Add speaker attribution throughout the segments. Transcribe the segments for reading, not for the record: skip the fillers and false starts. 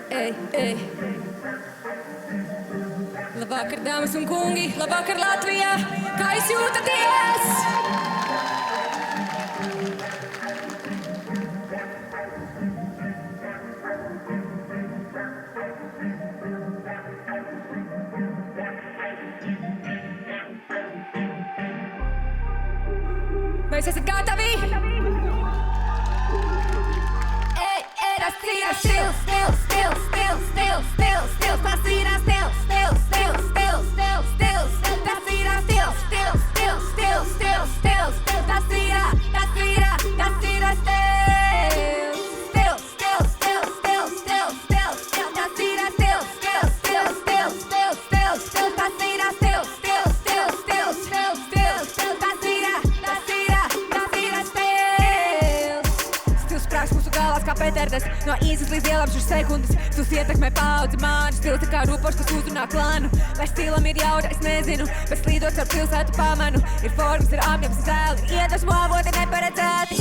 Speaker 1: Ei, ei. Labvakar, dāmas un kungi, labvakar Latvijā, kā jūs jūtaties? Vai jūs esat gatavi? Ei, ei, tas ir stils, stils, stils, stils, stils, stils, stils, tas ir stils, stils, stils, stils, stils, stils, tas ir stils, stils, stils, stils, stils, stils, tas ir stils, stils, stils, stils, stils, stils, stils, stils, stils, tas ir stils, stils, stils, stils, stils, stils, tas ir stils, stils, stils, stils, stils, stils, stils, tas ir kā Peterdes, no īsas līdz lielām šur sekundes. Stils ietekmē paudzi mani, stils tā kā rūpošs, kas uzrunā klānu. Vai stilam ir jauda, es nezinu, bet slīdot caur pilsētu pamanu. Ir formas, ir apņems, zēli, ir iedvesmu avoti neparedzēti.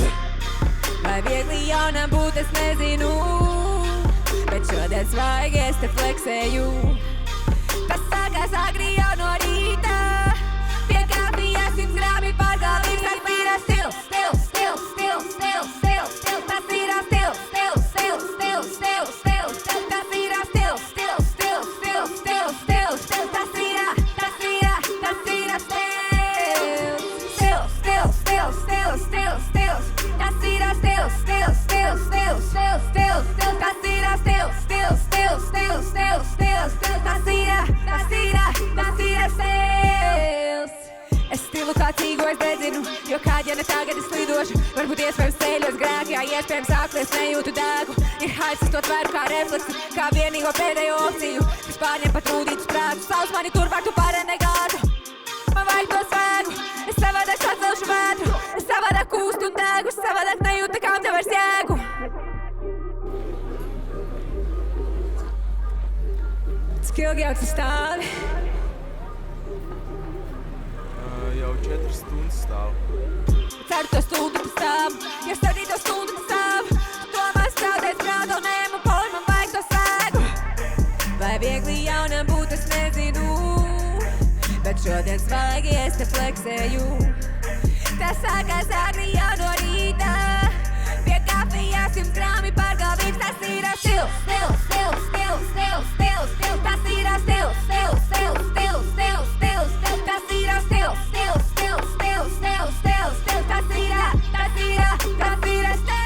Speaker 1: Vai viegli jaunam būt, es nezinu, bet šodien svaigi es te fleksēju. Tas sākās agri jau no rīta, pie kafijas 100 grāmi pārgalvīgs. Tas ir stils, stils, stils, stils, stils, stils, stils, tas ir stils, stils, stils, stils, stils, stils, tas ir stils, stils, stils, stils, stils, stils, tas ir stils, stils, stils, stils, stils, stils, stils, tas ir stils, stils, stils, stils, stils, stils, tas ir stils, stils, stils, stils, stils, stils, tas ir stils. Es stilu kā cīgojas dedzinu, jo kād, ja ne tagad es lidošu. Varbūt iespējams ceļos grēki, jā, iespējams sāklies nejūtu dēgu. Ir hypes, es to tveru kā refleksu, kā vienīgo pēdējo opciju, kas pārņem pat rūdītus prātus. Sauc mani turpāk, tu parenegātu. Man vajag to svēgu, es savādāk sacelšu vētru, es savādāk kūstu un dēgu, es savādāk nejūtu nekām tev vairs jēgu. Cik ilgi jau tu stāvi?
Speaker 2: Jau 4 stundas stāvu.
Speaker 1: Ceru to stundu tu stāvu, ja 7 stundu tu stāvu. Tu tomēr stāvties prātu un ēmu poli, man vajag to sēgu. Vai viegli jaunam būt, es nezinu, bet šodien svaigi es te fleksēju. Tas sākās agri jau no rīta, pie kafijas 100 grāmi pārgalvīgs. Tas ir stils, stils, stils, stils, stils, stils, stils, tas ir stils, stils, stils, stils, stils, stils, tas ir stils, stils, stils, stils, stils, stils, tas ir stils, stils,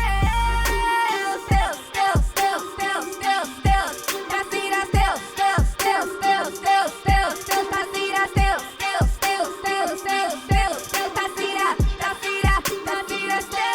Speaker 1: stils, stils, stils, stils, stils, stils, tas ir stils, stils, stils, stils, stils, stils, tas ir stils, stils, stils, stils, stils, stils, tas ir stils.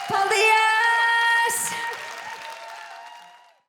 Speaker 1: Paldies!